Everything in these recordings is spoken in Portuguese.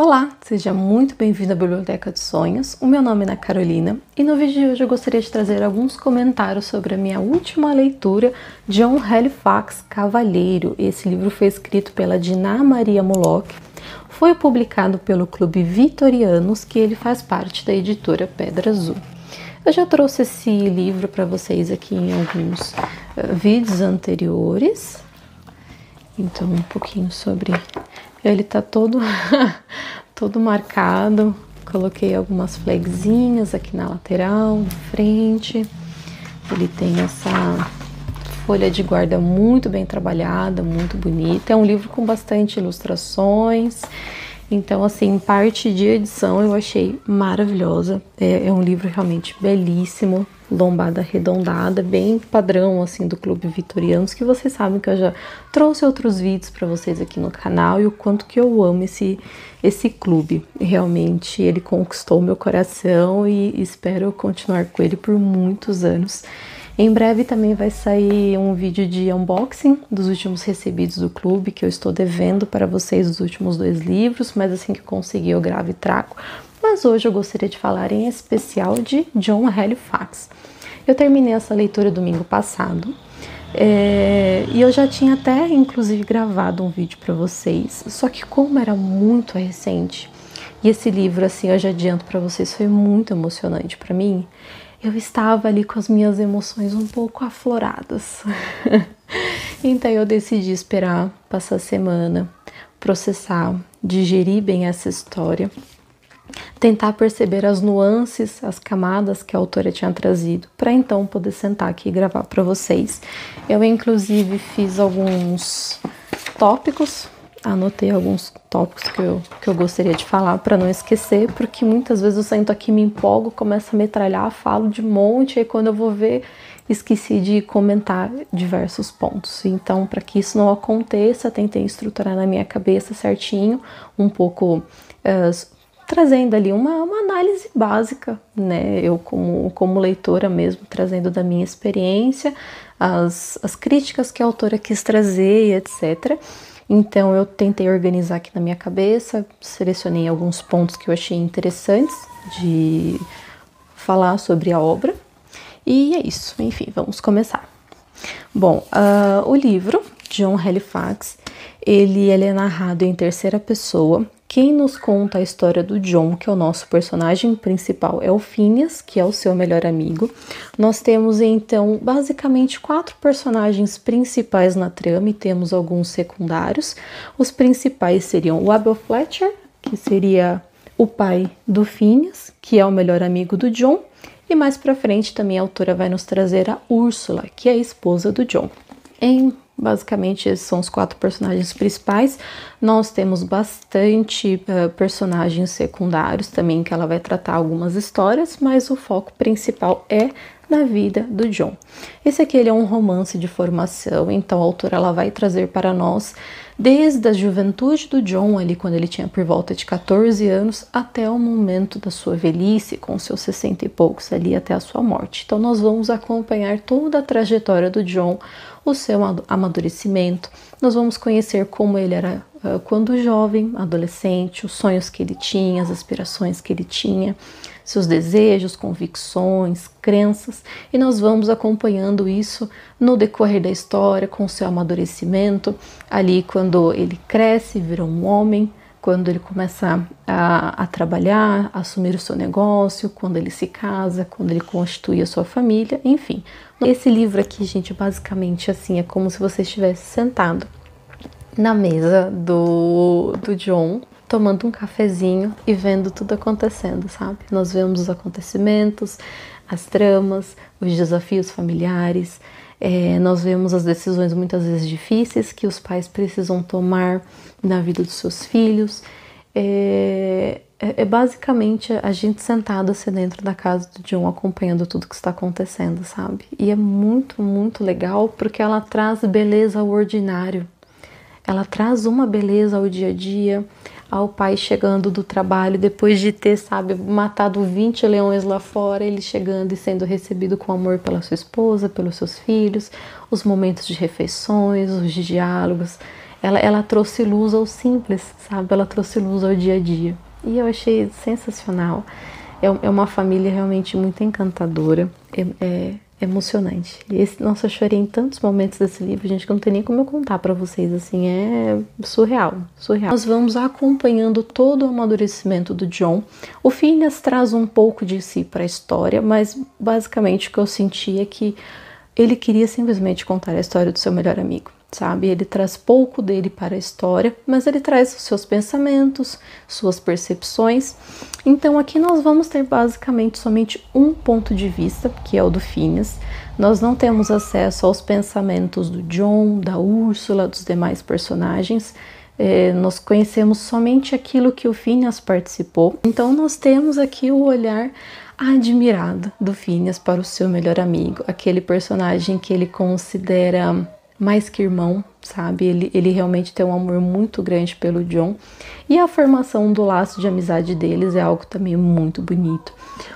Olá, seja muito bem-vindo à Biblioteca dos Sonhos. O meu nome é Ana Carolina e no vídeo de hoje eu gostaria de trazer alguns comentários sobre a minha última leitura, John Halifax, Cavalheiro. Esse livro foi escrito pela Dina Maria Moloch, foi publicado pelo Clube Vitorianos, que ele faz parte da editora Pedra Azul. Eu já trouxe esse livro para vocês aqui em alguns vídeos anteriores, então um pouquinho sobre... Ele tá todo, todo marcado, coloquei algumas flagzinhas aqui na lateral, na frente. Ele tem essa folha de guarda muito bem trabalhada, muito bonita. É um livro com bastante ilustrações. Então, assim, parte de edição eu achei maravilhosa. É um livro realmente belíssimo, lombada arredondada, bem padrão, assim, do Clube Vitorianos, que vocês sabem que eu já trouxe outros vídeos para vocês aqui no canal e o quanto que eu amo esse clube. Realmente, ele conquistou meu coração e espero continuar com ele por muitos anos. Em breve também vai sair um vídeo de unboxing dos últimos recebidos do clube, que eu estou devendo para vocês os últimos 2 livros, mas assim que conseguir eu gravo e trago. Mas hoje eu gostaria de falar em especial de John Halifax. Eu terminei essa leitura domingo passado e eu já tinha até inclusive gravado um vídeo para vocês, só que como era muito recente, e esse livro, assim, eu já adianto para vocês, foi muito emocionante para mim. Eu estava ali com as minhas emoções um pouco afloradas. Então eu decidi esperar passar a semana, processar, digerir bem essa história, tentar perceber as nuances, as camadas que a autora tinha trazido, para então poder sentar aqui e gravar para vocês. Eu inclusive fiz alguns tópicos, anotei alguns tópicos que eu gostaria de falar para não esquecer, porque muitas vezes eu sento aqui, me empolgo, começo a metralhar, falo de monte, e quando eu vou ver, esqueci de comentar diversos pontos. Então, para que isso não aconteça, tentei estruturar na minha cabeça certinho, um pouco trazendo ali uma análise básica, né? Eu como leitora mesmo, trazendo da minha experiência, as críticas que a autora quis trazer, etc. Então eu tentei organizar aqui na minha cabeça, selecionei alguns pontos que eu achei interessantes de falar sobre a obra. E é isso, enfim, vamos começar. Bom, o livro, John Halifax, ele é narrado em terceira pessoa. Quem nos conta a história do John, que é o nosso personagem principal, é o Phineas, que é o seu melhor amigo. Nós temos, então, basicamente 4 personagens principais na trama e temos alguns secundários. Os principais seriam o Abel Fletcher, que seria o pai do Phineas, que é o melhor amigo do John. E mais pra frente também a autora vai nos trazer a Úrsula, que é a esposa do John. Basicamente, esses são os 4 personagens principais. Nós temos bastante personagens secundários também, que ela vai tratar algumas histórias, mas o foco principal é na vida do John. Esse aqui ele é um romance de formação, então a autora ela vai trazer para nós desde a juventude do John, ali quando ele tinha por volta de 14 anos, até o momento da sua velhice, com seus 60 e poucos ali, até a sua morte. Então nós vamos acompanhar toda a trajetória do John, o seu amadurecimento, nós vamos conhecer como ele era quando jovem, adolescente, os sonhos que ele tinha, as aspirações que ele tinha, seus desejos, convicções, crenças, e nós vamos acompanhando isso no decorrer da história, com o seu amadurecimento, ali quando ele cresce, vira um homem, quando ele começa a trabalhar, a assumir o seu negócio, quando ele se casa, quando ele constitui a sua família, enfim. Esse livro aqui, gente, basicamente assim, é como se você estivesse sentado na mesa do John, tomando um cafezinho e vendo tudo acontecendo, sabe? Nós vemos os acontecimentos, as tramas, os desafios familiares, nós vemos as decisões muitas vezes difíceis que os pais precisam tomar na vida dos seus filhos. Basicamente a gente sentada assim dentro da casa do John, acompanhando tudo que está acontecendo, sabe? E é muito, muito legal porque ela traz beleza ao ordinário. Ela traz uma beleza ao dia a dia, ao pai chegando do trabalho, depois de ter, sabe, matado 20 leões lá fora, ele chegando e sendo recebido com amor pela sua esposa, pelos seus filhos, os momentos de refeições, os diálogos. ela trouxe luz ao simples, sabe? Ela trouxe luz ao dia a dia. E eu achei sensacional. É uma família realmente muito encantadora, é emocionante. Nossa, eu chorei em tantos momentos desse livro, gente, que eu não tenho nem como eu contar pra vocês, assim, é surreal, surreal. Nós vamos acompanhando todo o amadurecimento do John. O Phineas traz um pouco de si pra história, mas basicamente o que eu senti é que ele queria simplesmente contar a história do seu melhor amigo, sabe? Ele traz pouco dele para a história, mas ele traz os seus pensamentos, suas percepções. Então aqui nós vamos ter basicamente somente um ponto de vista, que é o do Phineas. Nós não temos acesso aos pensamentos do John, da Úrsula, dos demais personagens. Nós conhecemos somente aquilo que o Phineas participou. Então nós temos aqui o olhar admirado do Phineas para o seu melhor amigo, aquele personagem que ele considera mais que irmão, sabe? Ele realmente tem um amor muito grande pelo John, e a formação do laço de amizade deles é algo também muito bonito.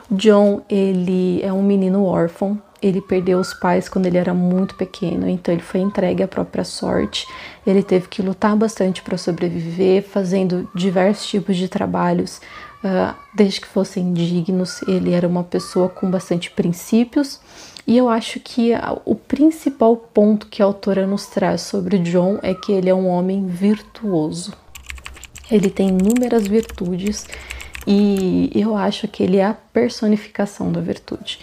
O John, ele é um menino órfão, ele perdeu os pais quando ele era muito pequeno, então ele foi entregue à própria sorte. Ele teve que lutar bastante para sobreviver, fazendo diversos tipos de trabalhos, desde que fossem dignos. Ele era uma pessoa com bastante princípios, e eu acho que o principal ponto que a autora nos traz sobre o John é que ele é um homem virtuoso. Ele tem inúmeras virtudes e eu acho que ele é a personificação da virtude.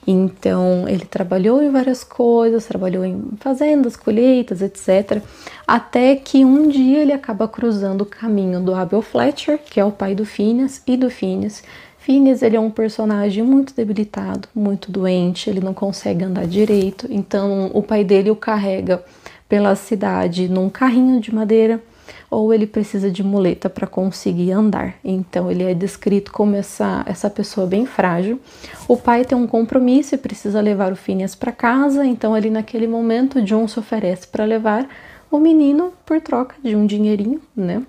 Então, ele trabalhou em várias coisas, trabalhou em fazendas, colheitas, etc. Até que um dia ele acaba cruzando o caminho do Abel Fletcher, que é o pai do Phineas, e do Phineas. Phineas, ele é um personagem muito debilitado, muito doente, ele não consegue andar direito. Então, o pai dele o carrega pela cidade num carrinho de madeira, ou ele precisa de muleta para conseguir andar. Então ele é descrito como essa pessoa bem frágil. O pai tem um compromisso e precisa levar o Phineas para casa, então ali naquele momento John se oferece para levar o menino por troca de um dinheirinho, né?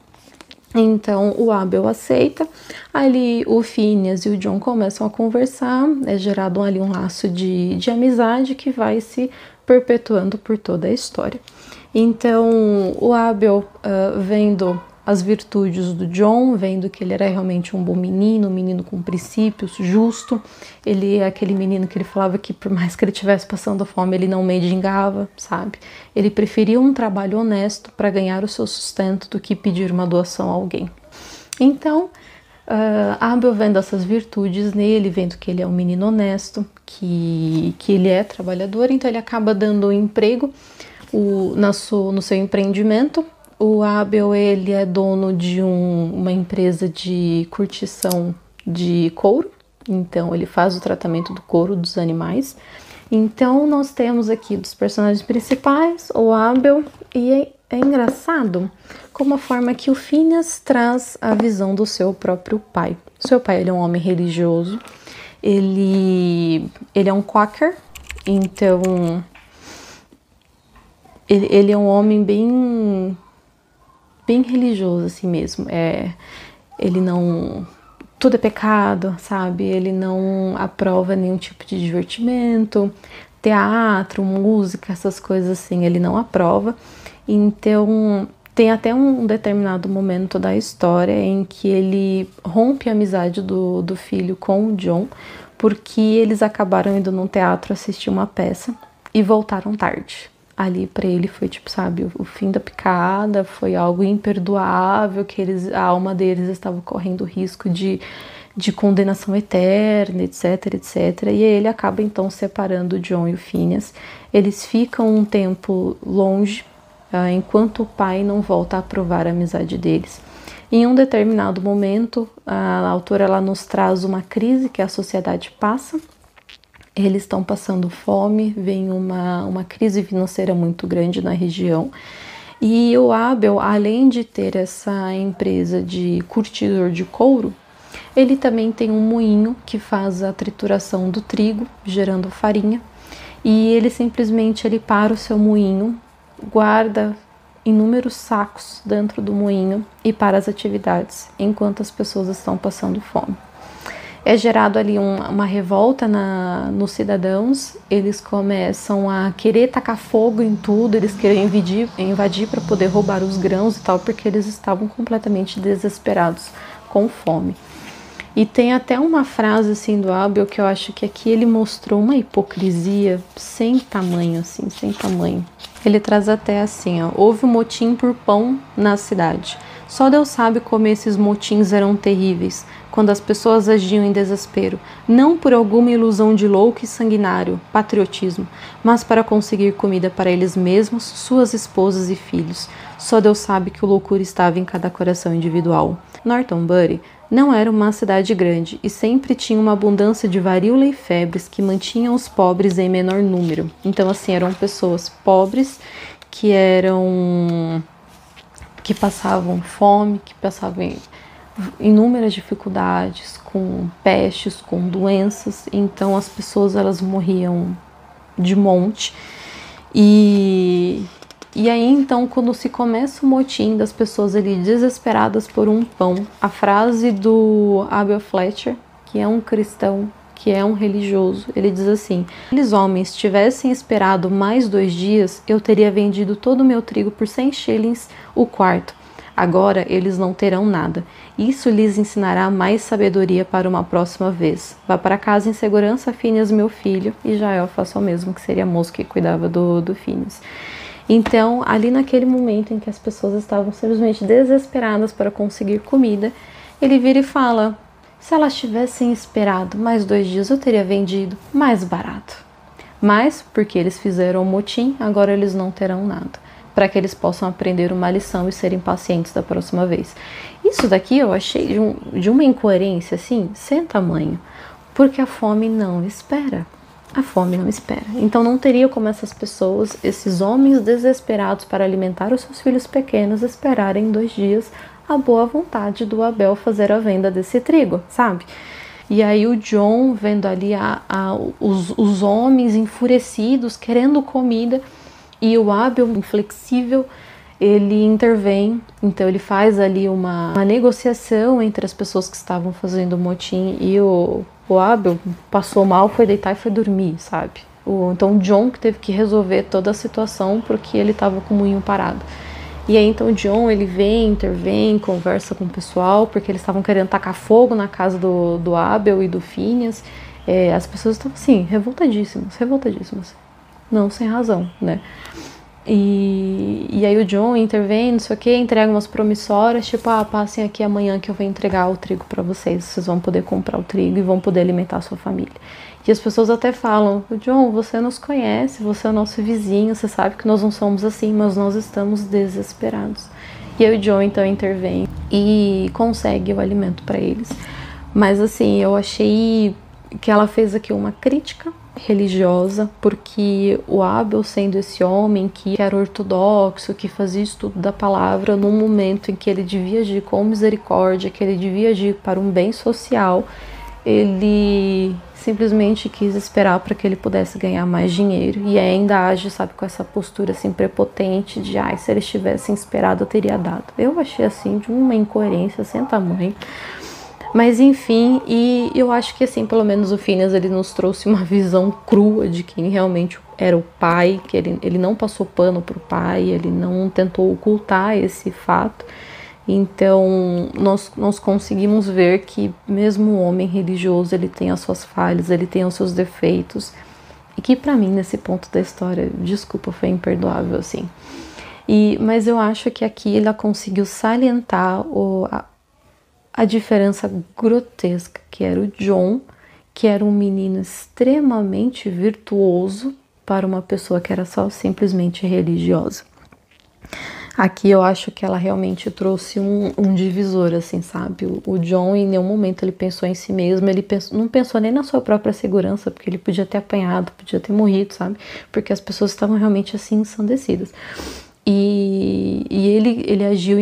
Então o Abel aceita, ali o Phineas e o John começam a conversar, é gerado ali um laço de amizade que vai se perpetuando por toda a história. Então o Abel, vendo as virtudes do John, vendo que ele era realmente um bom menino, um menino com princípios, justo. Ele é aquele menino que ele falava que por mais que ele estivesse passando fome, ele não mendigava, sabe? Ele preferia um trabalho honesto para ganhar o seu sustento do que pedir uma doação a alguém. Então, Abel vendo essas virtudes nele, vendo que ele é um menino honesto, que ele é trabalhador, então ele acaba dando um emprego no seu empreendimento. O Abel, ele é dono de uma empresa de curtição de couro, então ele faz o tratamento do couro dos animais. Então nós temos aqui dos personagens principais o Abel, e é engraçado como a forma que o Phineas traz a visão do seu próprio pai. Seu pai, ele é um homem religioso, ele é um quaker, então ele é um homem bem religioso assim mesmo. Ele não... Tudo é pecado, sabe? Ele não aprova nenhum tipo de divertimento, teatro, música, essas coisas assim, ele não aprova. Então, tem até um determinado momento da história em que ele rompe a amizade do filho com o John, porque eles acabaram indo num teatro assistir uma peça e voltaram tarde. Ali para ele foi tipo, sabe, o fim da picada, foi algo imperdoável, que a alma deles estava correndo risco de condenação eterna, etc, etc. E ele acaba então separando o John e o Phineas. Eles ficam um tempo longe, enquanto o pai não volta a aprovar a amizade deles. Em um determinado momento, a autora ela nos traz uma crise que a sociedade passa. Eles estão passando fome, vem uma crise financeira muito grande na região. E o Abel, além de ter essa empresa de curtidor de couro, ele também tem um moinho que faz a trituração do trigo, gerando farinha. E ele simplesmente para o seu moinho, guarda inúmeros sacos dentro do moinho e para as atividades, enquanto as pessoas estão passando fome. É gerado ali uma revolta nos cidadãos, eles começam a querer tacar fogo em tudo, eles querem invadir para poder roubar os grãos e tal, porque eles estavam completamente desesperados com fome. E tem até uma frase assim do Abel que eu acho que aqui ele mostrou uma hipocrisia sem tamanho, assim, sem tamanho. Ele traz até assim, ó, houve um motim por pão na cidade. Só Deus sabe como esses motins eram terríveis, quando as pessoas agiam em desespero, não por alguma ilusão de louco e sanguinário, patriotismo, mas para conseguir comida para eles mesmos, suas esposas e filhos. Só Deus sabe que o loucura estava em cada coração individual. Norton Bury não era uma cidade grande e sempre tinha uma abundância de varíola e febres que mantinham os pobres em menor número. Então, assim, eram pessoas pobres que passavam fome, que passavam inúmeras dificuldades, com pestes, com doenças. Então, as pessoas elas morriam de monte. E aí, então, quando se começa o motim das pessoas ali desesperadas por um pão, a frase do Abel Fletcher, que é um cristão, que é um religioso, ele diz assim: se aqueles homens tivessem esperado mais 2 dias, eu teria vendido todo o meu trigo por 100 shillings o quarto. Agora eles não terão nada. Isso lhes ensinará mais sabedoria para uma próxima vez. Vá para casa em segurança, Phineas, meu filho, e Jael faça o mesmo, que seria a moça que cuidava do Phineas. Então, ali naquele momento em que as pessoas estavam simplesmente desesperadas para conseguir comida, ele vira e fala: se elas tivessem esperado mais 2 dias, eu teria vendido mais barato. Mas, porque eles fizeram o motim, agora eles não terão nada, para que eles possam aprender uma lição e serem pacientes da próxima vez. Isso daqui eu achei de uma incoerência, assim, sem tamanho, porque a fome não espera. A fome não espera. Então não teria como essas pessoas, esses homens desesperados para alimentar os seus filhos pequenos, esperarem 2 dias a boa vontade do Abel fazer a venda desse trigo, sabe? E aí o John vendo ali os homens enfurecidos, querendo comida, e o Abel, inflexível, ele intervém. Então ele faz ali uma negociação entre as pessoas que estavam fazendo o motim, e o Abel passou mal, foi deitar e foi dormir, sabe? Então o John que teve que resolver toda a situação porque ele estava com o moinho parado. E aí então o John, ele intervém, conversa com o pessoal, porque eles estavam querendo tacar fogo na casa do Abel e do Phineas. As pessoas estavam assim, revoltadíssimas. Não sem razão, né? E aí o John intervém, não sei o que, entrega umas promissórias, tipo, passem aqui amanhã que eu vou entregar o trigo para vocês vão poder comprar o trigo e vão poder alimentar a sua família. E as pessoas até falam: John, você nos conhece, você é o nosso vizinho, você sabe que nós não somos assim, mas nós estamos desesperados. E aí o John então intervém e consegue o alimento para eles. Mas assim, eu achei que ela fez aqui uma crítica religiosa, porque o Abel, sendo esse homem que era ortodoxo, que fazia estudo da palavra, num momento em que ele devia agir com misericórdia, que ele devia agir para um bem social, ele simplesmente quis esperar para que ele pudesse ganhar mais dinheiro, e ainda age, sabe, com essa postura assim prepotente de se eles tivessem esperado eu teria dado. Eu achei assim de uma incoerência sem tamanho. Mas enfim, e eu acho que assim, pelo menos o Phineas, ele nos trouxe uma visão crua de quem realmente era o pai, que ele não passou pano pro pai, ele não tentou ocultar esse fato. Então nós conseguimos ver que mesmo o homem religioso, ele tem as suas falhas, ele tem os seus defeitos, e que pra mim, nesse ponto da história, desculpa, foi imperdoável, assim. Mas eu acho que aqui ela conseguiu salientar a diferença grotesca, que era o John, que era um menino extremamente virtuoso, para uma pessoa que era só simplesmente religiosa. Aqui eu acho que ela realmente trouxe um divisor, assim, sabe? O John, em nenhum momento ele pensou em si mesmo, não pensou nem na sua própria segurança, porque ele podia ter apanhado, podia ter morrido, sabe? Porque as pessoas estavam realmente assim ensandecidas. E ele agiu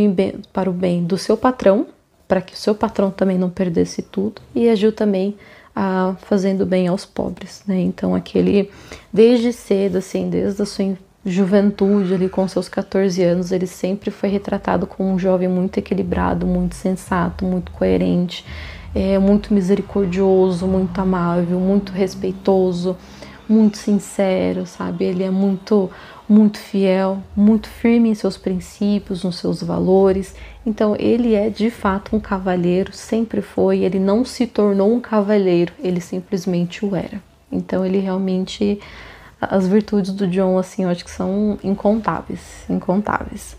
para o bem do seu patrão, para que o seu patrão também não perdesse tudo, e agiu também fazendo bem aos pobres, né? Então aquele, desde cedo, assim, desde a sua juventude ali com seus 14 anos, ele sempre foi retratado como um jovem muito equilibrado, muito sensato, muito coerente, é muito misericordioso, muito amável, muito respeitoso, muito sincero, sabe? Ele é muito fiel, muito firme em seus princípios, nos seus valores. Então ele é de fato um cavalheiro, sempre foi. Ele não se tornou um cavalheiro, ele simplesmente o era. Então ele realmente, as virtudes do Jon, assim, eu acho que são incontáveis, incontáveis.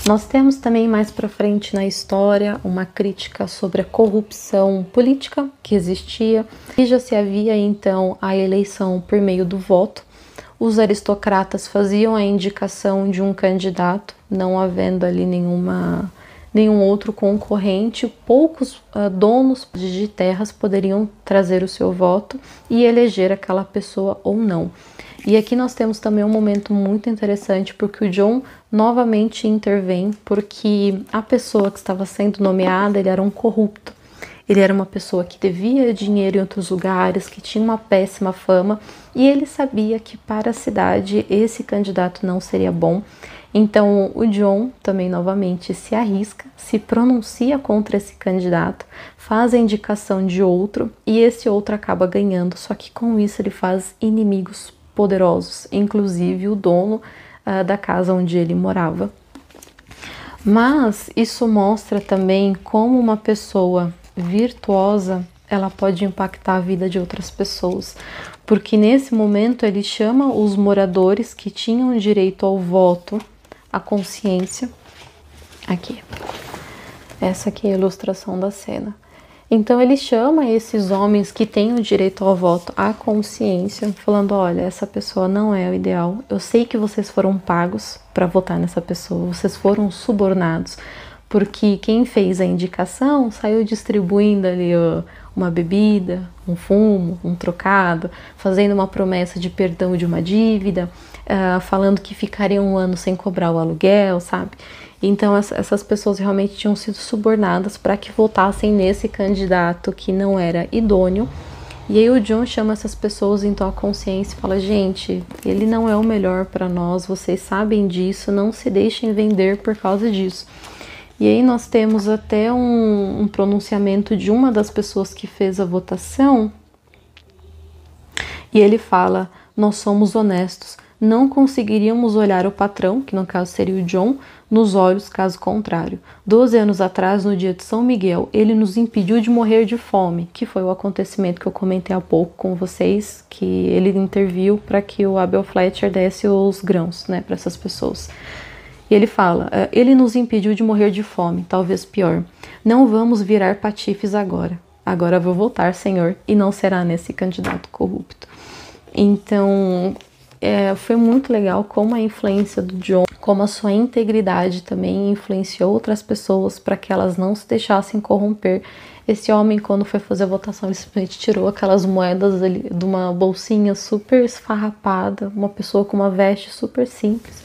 Nós temos também mais para frente na história uma crítica sobre a corrupção política que existia, e já se havia então a eleição por meio do voto. Os aristocratas faziam a indicação de um candidato, não havendo ali nenhum outro concorrente. Poucos donos de terras poderiam trazer o seu voto e eleger aquela pessoa ou não. E aqui nós temos também um momento muito interessante, porque o Jon novamente intervém, porque a pessoa que estava sendo nomeada, ele era um corrupto. Ele era uma pessoa que devia dinheiro em outros lugares, que tinha uma péssima fama, e ele sabia que para a cidade esse candidato não seria bom. Então o Jon também novamente se arrisca, se pronuncia contra esse candidato, faz a indicação de outro, e esse outro acaba ganhando, só que com isso ele faz inimigos poderosos, inclusive o dono da casa onde ele morava. Mas isso mostra também como uma pessoa virtuosa, ela pode impactar a vida de outras pessoas, porque nesse momento ele chama os moradores que tinham direito ao voto, à consciência. Aqui, essa aqui é a ilustração da cena. Então ele chama esses homens que têm o direito ao voto à consciência, falando: olha, essa pessoa não é o ideal, eu sei que vocês foram pagos para votar nessa pessoa, vocês foram subornados, porque quem fez a indicação saiu distribuindo ali uma bebida, um fumo, um trocado, fazendo uma promessa de perdão de uma dívida, falando que ficariam um ano sem cobrar o aluguel, sabe? Então essas pessoas realmente tinham sido subornadas para que votassem nesse candidato que não era idôneo. E aí o Jon chama essas pessoas então à consciência e fala: gente, ele não é o melhor para nós, vocês sabem disso, não se deixem vender por causa disso. E aí nós temos até um pronunciamento de uma das pessoas que fez a votação, e ele fala: nós somos honestos, não conseguiríamos olhar o patrão, que no caso seria o Jon, nos olhos caso contrário. 12 anos atrás, no dia de São Miguel, ele nos impediu de morrer de fome, que foi o acontecimento que eu comentei há pouco com vocês, que ele interviu para que o Abel Fletcher desse os grãos, né, para essas pessoas. E ele fala: ele nos impediu de morrer de fome, talvez pior. Não vamos virar patifes agora. Agora vou voltar, Senhor, e não será nesse candidato corrupto. Então, foi muito legal como a influência do Jon, como a sua integridade também influenciou outras pessoas para que elas não se deixassem corromper. Esse homem, quando foi fazer a votação, ele simplesmente tirou aquelas moedas ali de uma bolsinha super esfarrapada, uma pessoa com uma veste super simples.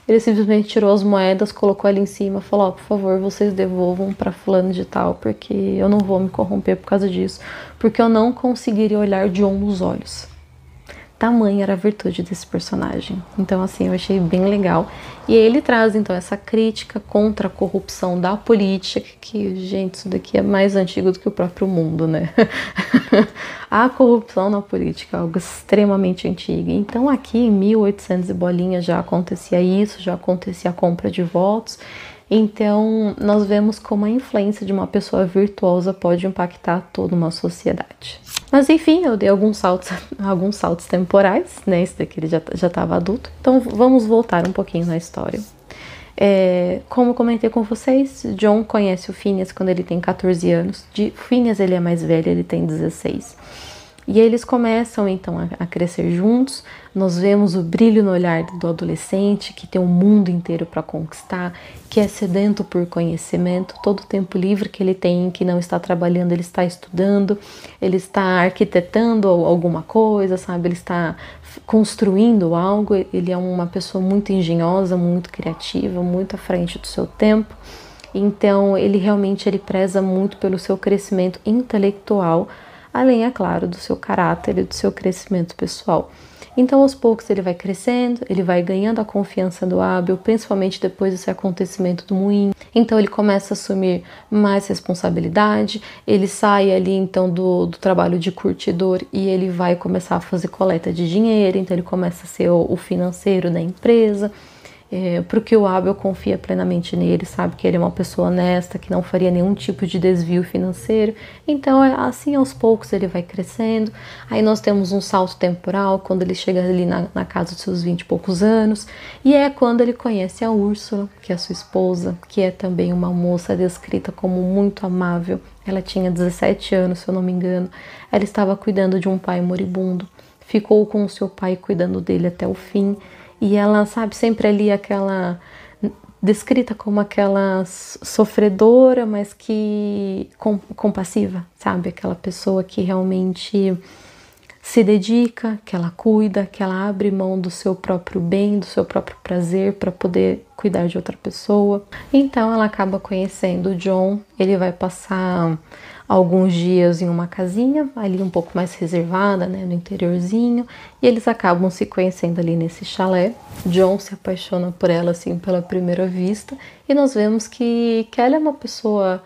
Ele simplesmente tirou as moedas, colocou ali em cima, falou: ó, por favor, vocês devolvam para fulano de tal, porque eu não vou me corromper por causa disso, porque eu não conseguiria olhar Jon nos olhos. Tamanha era a virtude desse personagem. Então, assim, eu achei bem legal. E ele traz, então, essa crítica contra a corrupção da política, que, gente, isso daqui é mais antigo do que o próprio mundo, né? A corrupção na política é algo extremamente antigo. Então, aqui em 1800 e bolinha já acontecia isso, já acontecia a compra de votos. Então, nós vemos como a influência de uma pessoa virtuosa pode impactar toda uma sociedade. Mas enfim, eu dei alguns saltos temporais, né? Esse daqui ele já estava adulto. Então vamos voltar um pouquinho na história. Como eu comentei com vocês, Jon conhece o Phineas quando ele tem 14 anos. Phineas ele é mais velho, ele tem 16. E eles começam então a crescer juntos. Nós vemos o brilho no olhar do adolescente que tem o mundo inteiro para conquistar, que é sedento por conhecimento. Todo o tempo livre que ele tem, que não está trabalhando, ele está estudando, ele está arquitetando alguma coisa, sabe? Ele está construindo algo. Ele é uma pessoa muito engenhosa, muito criativa, muito à frente do seu tempo. Então ele realmente preza muito pelo seu crescimento intelectual, além, é claro, do seu caráter e do seu crescimento pessoal. Então, aos poucos, ele vai crescendo, ele vai ganhando a confiança do Abel, principalmente depois desse acontecimento do moinho. Então, ele começa a assumir mais responsabilidade, ele sai ali, então, do trabalho de curtidor e ele vai começar a fazer coleta de dinheiro, então ele começa a ser o financeiro da empresa. Porque o Abel confia plenamente nele, sabe que ele é uma pessoa honesta, que não faria nenhum tipo de desvio financeiro. Então, assim, aos poucos ele vai crescendo. Aí nós temos um salto temporal, quando ele chega ali na casa dos seus 20 e poucos anos, e é quando ele conhece a Úrsula, que é a sua esposa, que é também uma moça descrita como muito amável. Ela tinha 17 anos, se eu não me engano. Ela estava cuidando de um pai moribundo, ficou com o seu pai cuidando dele até o fim. E ela, sabe, sempre ali aquela, descrita como aquela sofredora, mas que compassiva, sabe? Aquela pessoa que realmente se dedica, que ela cuida, que ela abre mão do seu próprio bem, do seu próprio prazer para poder cuidar de outra pessoa. Então ela acaba conhecendo o John, ele vai passar alguns dias em uma casinha, ali um pouco mais reservada, né, no interiorzinho, e eles acabam se conhecendo ali nesse chalé. John se apaixona por ela, assim, pela primeira vista, e nós vemos que ela é uma pessoa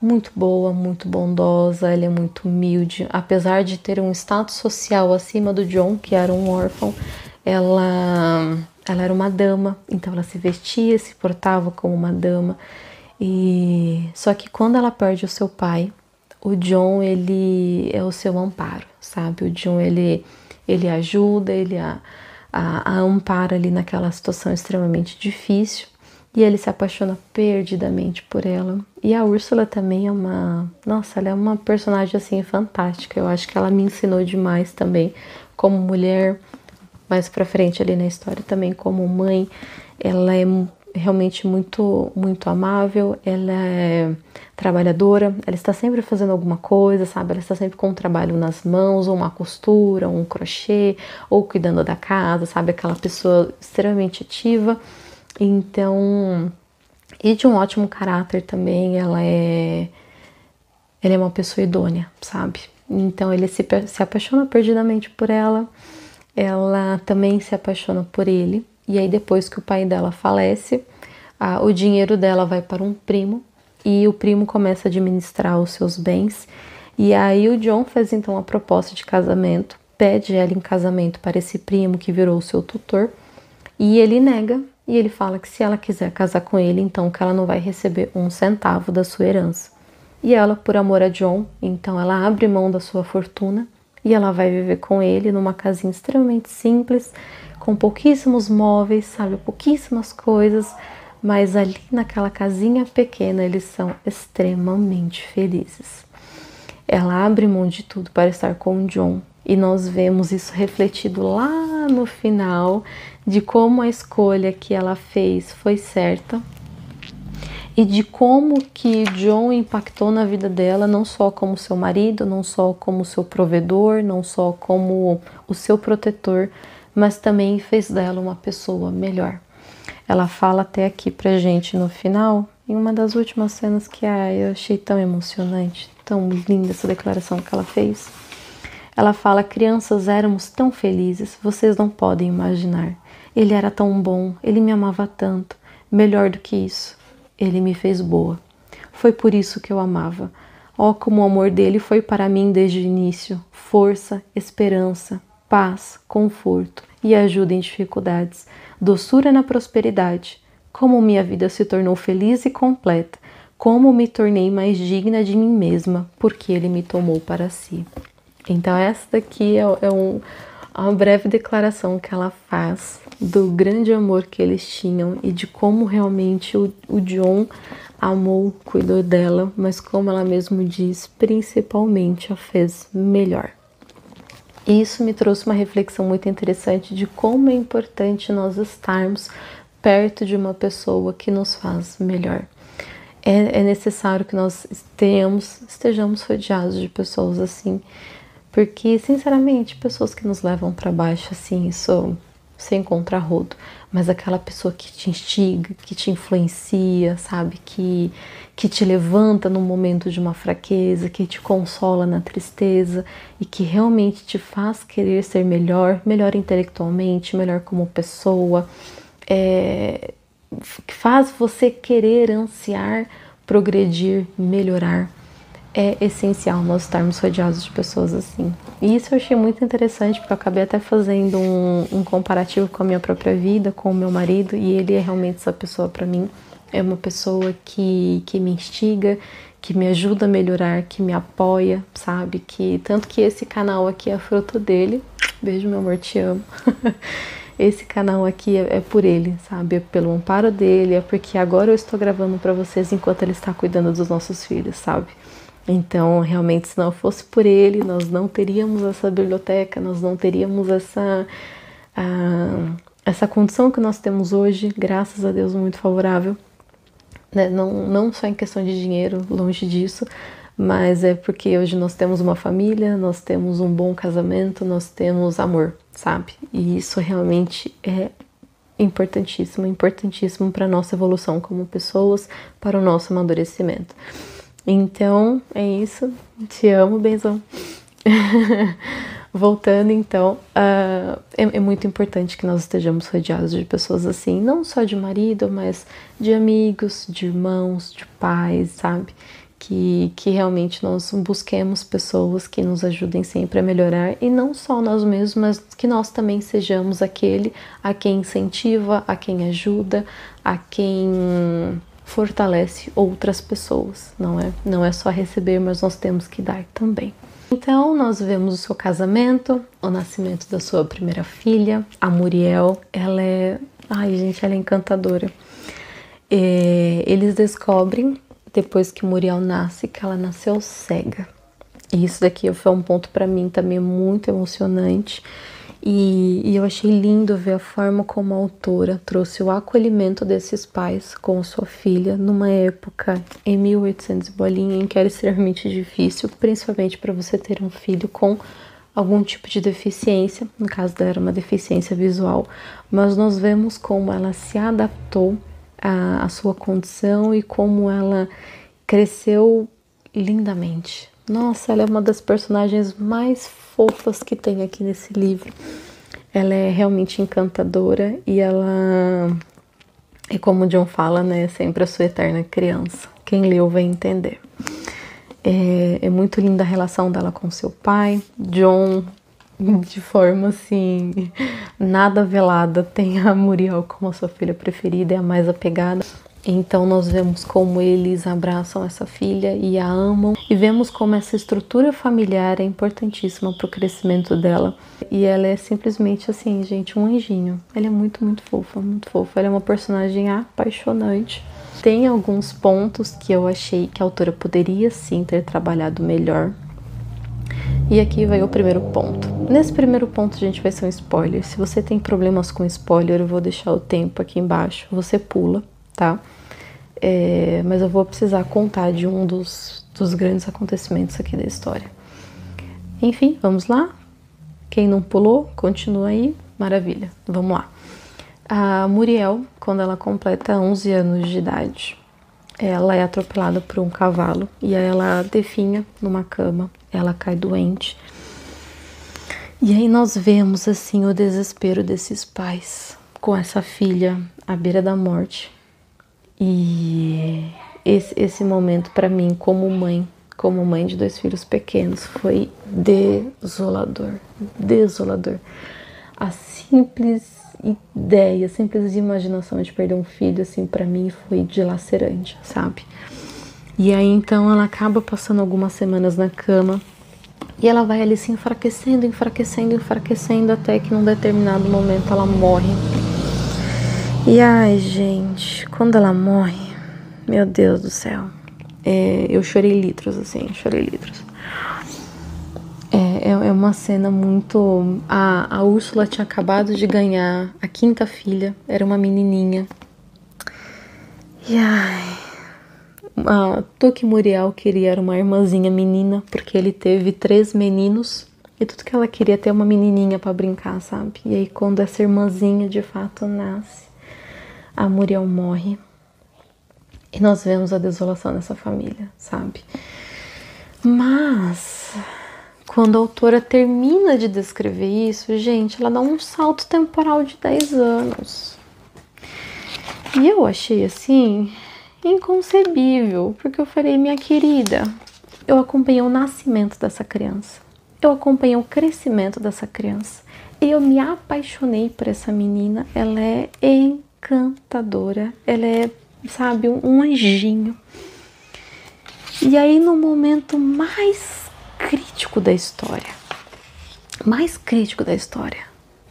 muito boa, muito bondosa, ela é muito humilde, apesar de ter um status social acima do John, que era um órfão, ela era uma dama, então ela se vestia, se portava como uma dama, e só que quando ela perde o seu pai, o John, ele é o seu amparo, sabe? O John, ele ajuda, ele a ampara ali naquela situação extremamente difícil. E ele se apaixona perdidamente por ela. E a Úrsula também é nossa, ela é uma personagem, assim, fantástica. Eu acho que ela me ensinou demais também, como mulher, mais pra frente ali na história também, como mãe. Ela é realmente muito, muito amável, ela é trabalhadora, ela está sempre fazendo alguma coisa, sabe? Ela está sempre com um trabalho nas mãos, ou uma costura, um crochê, ou cuidando da casa, sabe? Aquela pessoa extremamente ativa. Então, e de um ótimo caráter também, ela é uma pessoa idônea, sabe? Então ele se apaixona perdidamente por ela, ela também se apaixona por ele, e aí depois que o pai dela falece, o dinheiro dela vai para um primo, e o primo começa a administrar os seus bens, e aí o John faz então a proposta de casamento, pede ela em casamento para esse primo que virou o seu tutor, e ele nega, e ele fala que se ela quiser casar com ele, então que ela não vai receber um centavo da sua herança. E ela, por amor a John, então ela abre mão da sua fortuna e ela vai viver com ele numa casinha extremamente simples, com pouquíssimos móveis, sabe, pouquíssimas coisas, mas ali naquela casinha pequena eles são extremamente felizes. Ela abre mão de tudo para estar com o John, e nós vemos isso refletido lá no final, de como a escolha que ela fez foi certa, e de como que John impactou na vida dela, não só como seu marido, não só como seu provedor, não só como o seu protetor, mas também fez dela uma pessoa melhor. Ela fala até aqui pra gente no final, em uma das últimas cenas que eu achei tão emocionante, tão linda essa declaração que ela fez. Ela fala: crianças, éramos tão felizes, vocês não podem imaginar. Ele era tão bom, ele me amava tanto. Melhor do que isso, ele me fez boa. Foi por isso que eu amava. Oh, como o amor dele foi para mim desde o início. Força, esperança, paz, conforto e ajuda em dificuldades. Doçura na prosperidade. Como minha vida se tornou feliz e completa. Como me tornei mais digna de mim mesma, porque ele me tomou para si. Então essa daqui uma breve declaração que ela faz do grande amor que eles tinham e de como realmente o John amou, cuidou dela, mas como ela mesma diz, principalmente a fez melhor. E isso me trouxe uma reflexão muito interessante de como é importante nós estarmos perto de uma pessoa que nos faz melhor. É necessário que nós estejamos rodeados de pessoas assim, porque, sinceramente, pessoas que nos levam para baixo, assim, isso sem contrarrodo, mas aquela pessoa que te instiga, que te influencia, sabe? Que te levanta no momento de uma fraqueza, que te consola na tristeza e que realmente te faz querer ser melhor, melhor intelectualmente, melhor como pessoa, que faz você querer ansiar, progredir, melhorar. É essencial nós estarmos rodeados de pessoas assim. E isso eu achei muito interessante, porque eu acabei até fazendo um comparativo com a minha própria vida, com o meu marido, e ele é realmente essa pessoa para mim. É uma pessoa que me instiga, que me ajuda a melhorar, que me apoia, sabe? Tanto que esse canal aqui é fruto dele. Beijo, meu amor, te amo. Esse canal aqui é por ele, sabe? É pelo amparo dele, é porque agora eu estou gravando para vocês enquanto ele está cuidando dos nossos filhos, sabe? Então, realmente, se não fosse por ele, nós não teríamos essa biblioteca, nós não teríamos essa condição que nós temos hoje, graças a Deus, muito favorável, né? Não só em questão de dinheiro, longe disso, mas é porque hoje nós temos uma família, nós temos um bom casamento, nós temos amor, sabe? E isso realmente é importantíssimo, importantíssimo para a nossa evolução como pessoas, para o nosso amadurecimento. Então, é isso. Te amo, benzão. Voltando, então, é muito importante que nós estejamos rodeados de pessoas assim, não só de marido, mas de amigos, de irmãos, de pais, sabe? Que realmente nós busquemos pessoas que nos ajudem sempre a melhorar, e não só nós mesmos, mas que nós também sejamos aquele a quem incentiva, a quem ajuda, a quem fortalece outras pessoas, não é só receber, mas nós temos que dar também. Então, nós vemos o seu casamento, o nascimento da sua primeira filha, a Muriel. Ela é encantadora. Eles descobrem, depois que Muriel nasce, que ela nasceu cega. E isso daqui foi um ponto para mim também muito emocionante. E eu achei lindo ver a forma como a autora trouxe o acolhimento desses pais com sua filha numa época, em 1800 bolinha, em que era extremamente difícil, principalmente para você ter um filho com algum tipo de deficiência. No caso dela era uma deficiência visual, mas nós vemos como ela se adaptou à sua condição e como ela cresceu lindamente. Nossa, ela é uma das personagens mais fofas que tem aqui nesse livro. Ela é realmente encantadora e ela é, como o John fala, né, sempre a sua eterna criança. Quem leu vai entender. É muito linda a relação dela com seu pai. John, de forma assim, nada velada, tem a Muriel como a sua filha preferida, é a mais apegada. Então nós vemos como eles abraçam essa filha e a amam, e vemos como essa estrutura familiar é importantíssima para o crescimento dela. E ela é simplesmente assim, gente, um anjinho. Ela é muito, muito fofa, muito fofa. Ela é uma personagem apaixonante. Tem alguns pontos que eu achei que a autora poderia sim ter trabalhado melhor. E aqui vai o primeiro ponto. Nesse primeiro ponto, gente, vai ser um spoiler. Se você tem problemas com spoiler, eu vou deixar o tempo aqui embaixo. Você pula, tá? Mas eu vou precisar contar de um dos grandes acontecimentos aqui da história. Enfim, vamos lá? Quem não pulou, continua aí. Maravilha, vamos lá. A Muriel, quando ela completa 11 anos de idade, ela é atropelada por um cavalo e aí ela definha numa cama, ela cai doente. E aí nós vemos assim o desespero desses pais com essa filha à beira da morte. E esse momento para mim, como mãe de 2 filhos pequenos, foi desolador, desolador. A simples ideia, a simples imaginação de perder um filho, assim, para mim foi dilacerante, sabe? E aí então ela acaba passando algumas semanas na cama e ela vai ali se enfraquecendo, enfraquecendo, enfraquecendo, até que num determinado momento ela morre. E ai, gente, quando ela morre, meu Deus do céu, eu chorei litros, assim, chorei litros. É uma cena muito... A Úrsula tinha acabado de ganhar a 5ª filha, era uma menininha. E ai... A Tuque Muriel queria uma irmãzinha menina, porque ele teve 3 meninos E tudo que ela queria ter uma menininha para brincar, sabe? E aí quando essa irmãzinha de fato nasce, a Muriel morre. E nós vemos a desolação dessa família, sabe? Mas quando a autora termina de descrever isso, gente, ela dá um salto temporal de 10 anos. E eu achei assim inconcebível, porque eu falei, minha querida, eu acompanhei o nascimento dessa criança. Eu acompanhei o crescimento dessa criança. E eu me apaixonei por essa menina. Ela é encantadora. Ela é, sabe, um anjinho. E aí, no momento mais crítico da história,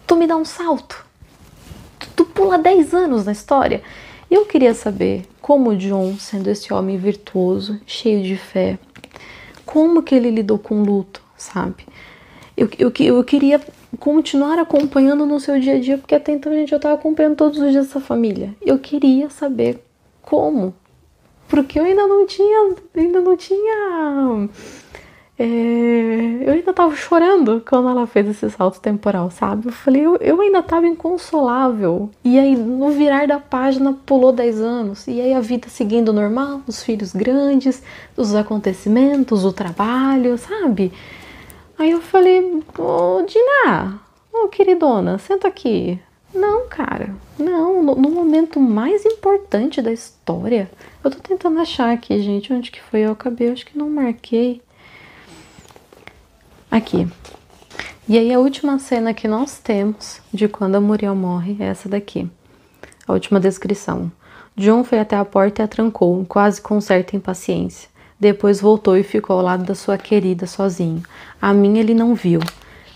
tu me dá um salto. Tu pula 10 anos na história. E eu queria saber como o Jon, sendo esse homem virtuoso, cheio de fé, como que ele lidou com o luto, sabe? Eu queria continuar acompanhando no seu dia a dia, porque até então, gente, eu tava acompanhando todos os dias essa família. Eu queria saber como, porque eu ainda não tinha, eu ainda tava chorando quando ela fez esse salto temporal, sabe? Eu falei, eu ainda tava inconsolável. E aí, no virar da página, pulou 10 anos. E aí a vida seguindo normal, os filhos grandes, os acontecimentos, o trabalho, sabe? Aí eu falei, ô Dina, ô queridona, senta aqui. Não, cara, não, no momento mais importante da história. Eu tô tentando achar aqui, gente, onde que foi? Eu acabei, acho que não marquei. Aqui. E aí a última cena que nós temos de quando a Muriel morre é essa daqui. A última descrição. Jon foi até a porta e a trancou, quase com certa impaciência. Depois voltou e ficou ao lado da sua querida sozinho. A mim ele não viu.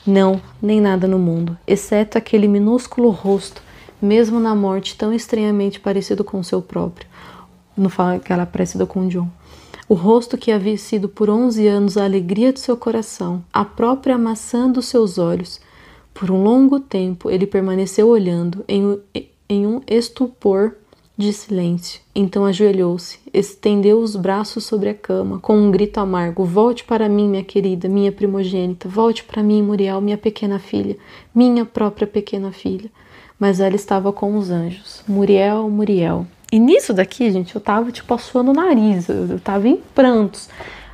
Não, nem nada no mundo, exceto aquele minúsculo rosto, mesmo na morte tão estranhamente parecido com o seu próprio. Não fala que ela é parecida com Jon. O rosto que havia sido por 11 anos a alegria de seu coração, a própria maçã dos seus olhos. Por um longo tempo ele permaneceu olhando em um estupor de silêncio. Então ajoelhou-se, estendeu os braços sobre a cama, com um grito amargo. Volte para mim, minha querida, minha primogênita. Volte para mim, Muriel, minha pequena filha. Minha própria pequena filha. Mas ela estava com os anjos. Muriel, Muriel. E nisso daqui, gente, eu tava tipo assoando o nariz, eu tava em prantos.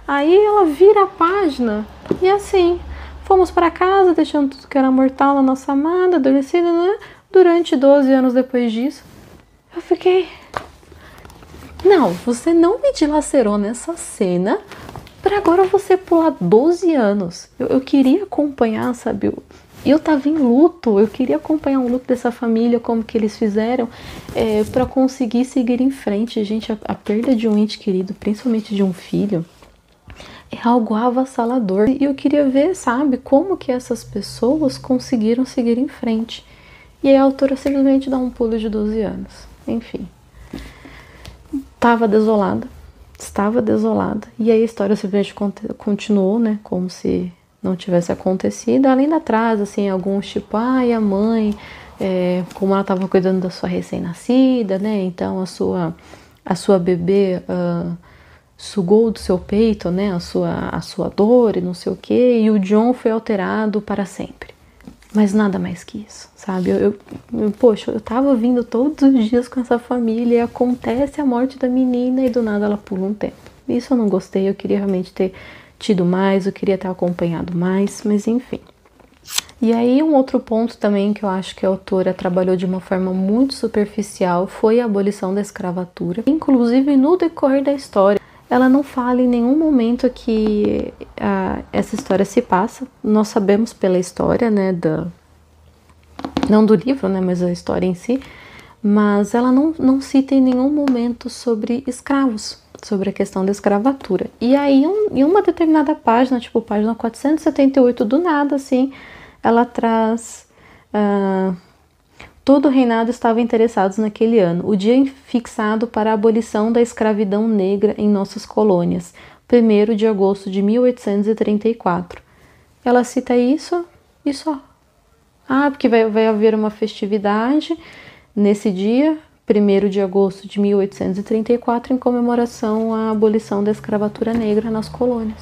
Aí ela vira a página e assim, fomos para casa, deixando tudo que era mortal na nossa amada, adormecida, né? Durante 12 anos depois disso, eu fiquei... Não, você não me dilacerou nessa cena para agora você pular 12 anos. Eu queria acompanhar, sabe... Eu tava em luto, eu queria acompanhar o luto dessa família, como que eles fizeram, para conseguir seguir em frente. Gente, a perda de um ente querido, principalmente de um filho, é algo avassalador. E eu queria ver, sabe, como que essas pessoas conseguiram seguir em frente. E aí a autora simplesmente dá um pulo de 12 anos. Enfim. Estava desolada. E aí a história simplesmente continuou, né, como se... não tivesse acontecido, além da traz, assim, alguns tipo, ai, a mãe, como ela estava cuidando da sua recém-nascida, né, então a sua bebê sugou do seu peito, né, a sua dor e não sei o que, e o Jon foi alterado para sempre. Mas nada mais que isso, sabe? Poxa, eu tava vindo todos os dias com essa família e acontece a morte da menina e do nada ela pula um tempo. Isso eu não gostei, eu queria realmente ter tido mais, eu queria ter acompanhado mais, mas enfim. E aí um outro ponto também que eu acho que a autora trabalhou de uma forma muito superficial foi a abolição da escravatura. Inclusive no decorrer da história, ela não fala em nenhum momento que essa história se passa. Nós sabemos pela história, né, não do livro, né, mas a história em si, mas ela não cita em nenhum momento sobre escravos, sobre a questão da escravatura. E aí, em uma determinada página, tipo página 478, do nada, assim, ela traz... todo o reinado estava interessado naquele ano, o dia fixado para a abolição da escravidão negra em nossas colônias, 1º de agosto de 1834. Ela cita isso e só. Porque vai haver uma festividade nesse dia, 1º de agosto de 1834, em comemoração à abolição da escravatura negra nas colônias.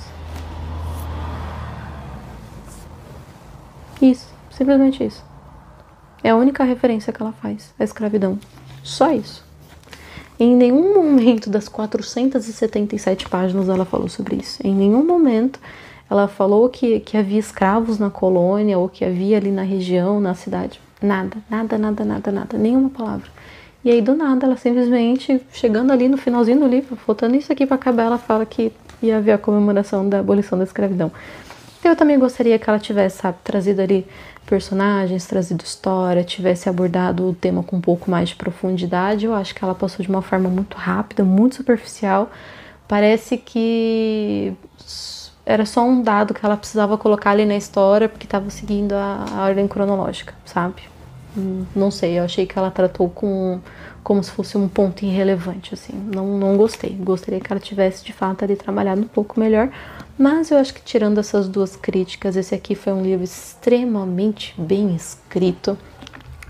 Isso, simplesmente isso. É a única referência que ela faz, a escravidão. Só isso. Em nenhum momento das 477 páginas ela falou sobre isso. Em nenhum momento ela falou que havia escravos na colônia ou que havia ali na região, na cidade. Nada, nada, nada, nada, nada. Nenhuma palavra. E aí, do nada, ela simplesmente, chegando ali no finalzinho do livro, faltando isso aqui para acabar, ela fala que ia haver a comemoração da abolição da escravidão. Eu também gostaria que ela tivesse, sabe, trazido ali personagens, trazido história, tivesse abordado o tema com um pouco mais de profundidade. Eu acho que ela passou de uma forma muito rápida, muito superficial. Parece que era só um dado que ela precisava colocar ali na história porque estava seguindo a ordem cronológica, sabe? Não sei, eu achei que ela tratou como se fosse um ponto irrelevante, assim. Não gostei. Gostaria que ela tivesse, de fato, ali trabalhado um pouco melhor. Mas eu acho que, tirando essas duas críticas, esse aqui foi um livro extremamente bem escrito,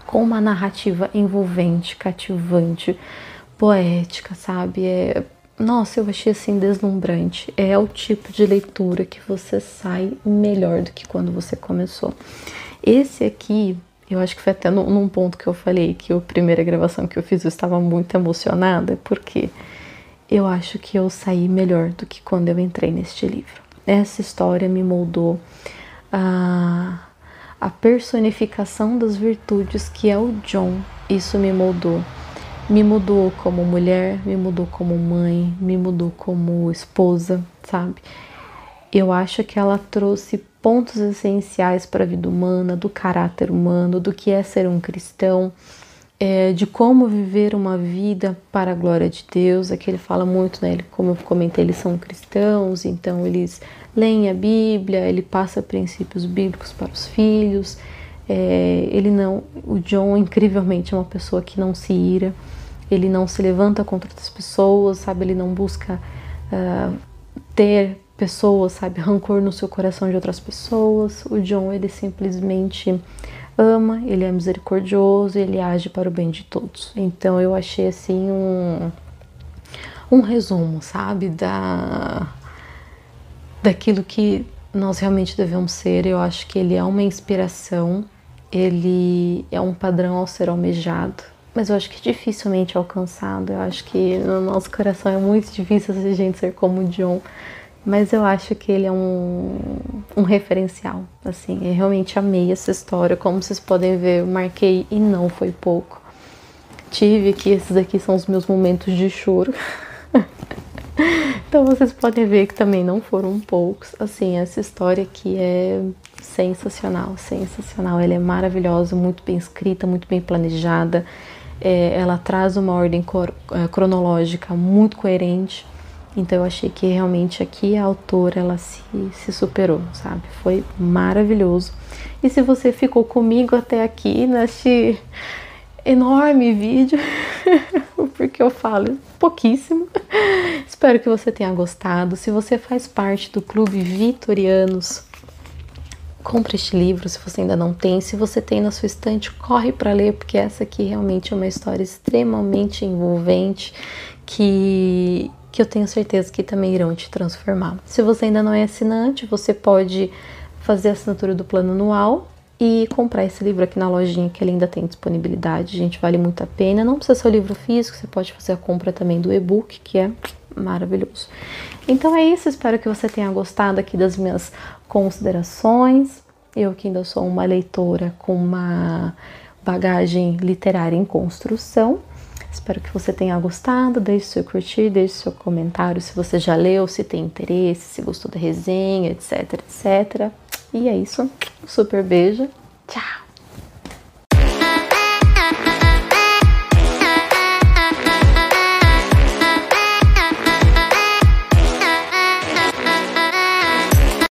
com uma narrativa envolvente, cativante, poética, sabe? Nossa, eu achei, assim, deslumbrante. É o tipo de leitura que você sai melhor do que quando você começou. Esse aqui... Eu acho que foi até num ponto que eu falei que a primeira gravação que eu fiz eu estava muito emocionada, porque eu acho que eu saí melhor do que quando eu entrei neste livro. Essa história me moldou a personificação das virtudes que é o John. Isso me moldou. Me mudou como mulher, me mudou como mãe, me mudou como esposa, sabe? Eu acho que ela trouxe pontos essenciais para a vida humana, do caráter humano, do que é ser um cristão, de como viver uma vida para a glória de Deus. Aqui ele fala muito, né? Como eu comentei, eles são cristãos, então eles leem a Bíblia, ele passa princípios bíblicos para os filhos. O John, incrivelmente, é uma pessoa que não se ira, ele não se levanta contra outras pessoas, sabe? Ele não busca ter pessoas, sabe, rancor no seu coração de outras pessoas. O John, ele simplesmente ama, ele é misericordioso, ele age para o bem de todos. Então eu achei assim um resumo, sabe, daquilo que nós realmente devemos ser. Eu acho que ele é uma inspiração, ele é um padrão ao ser almejado, mas eu acho que dificilmente alcançado. Eu acho que no nosso coração é muito difícil a gente ser como o John. Mas eu acho que ele é um referencial, assim, eu realmente amei essa história. Como vocês podem ver, eu marquei e não foi pouco. Tive aqui, esses aqui são os meus momentos de choro. Então vocês podem ver que também não foram poucos. Assim, essa história aqui é sensacional, sensacional. Ela é maravilhosa, muito bem escrita, muito bem planejada. Ela traz uma ordem cronológica muito coerente. Então eu achei que realmente aqui a autora, ela se superou, sabe? Foi maravilhoso. E se você ficou comigo até aqui neste enorme vídeo, porque eu falo pouquíssimo, espero que você tenha gostado. Se você faz parte do Clube Vitorianos, compre este livro se você ainda não tem. Se você tem na sua estante, corre para ler, porque essa aqui realmente é uma história extremamente envolvente, que eu tenho certeza que também irão te transformar. Se você ainda não é assinante, você pode fazer a assinatura do plano anual e comprar esse livro aqui na lojinha, que ele ainda tem disponibilidade. Gente, vale muito a pena. Não precisa ser o livro físico, você pode fazer a compra também do e-book, que é maravilhoso. Então é isso, espero que você tenha gostado aqui das minhas considerações. Eu que ainda sou uma leitora com uma bagagem literária em construção. Espero que você tenha gostado, deixe seu curtir, deixe seu comentário se você já leu, se tem interesse, se gostou da resenha, etc, etc. E é isso, super beijo, tchau!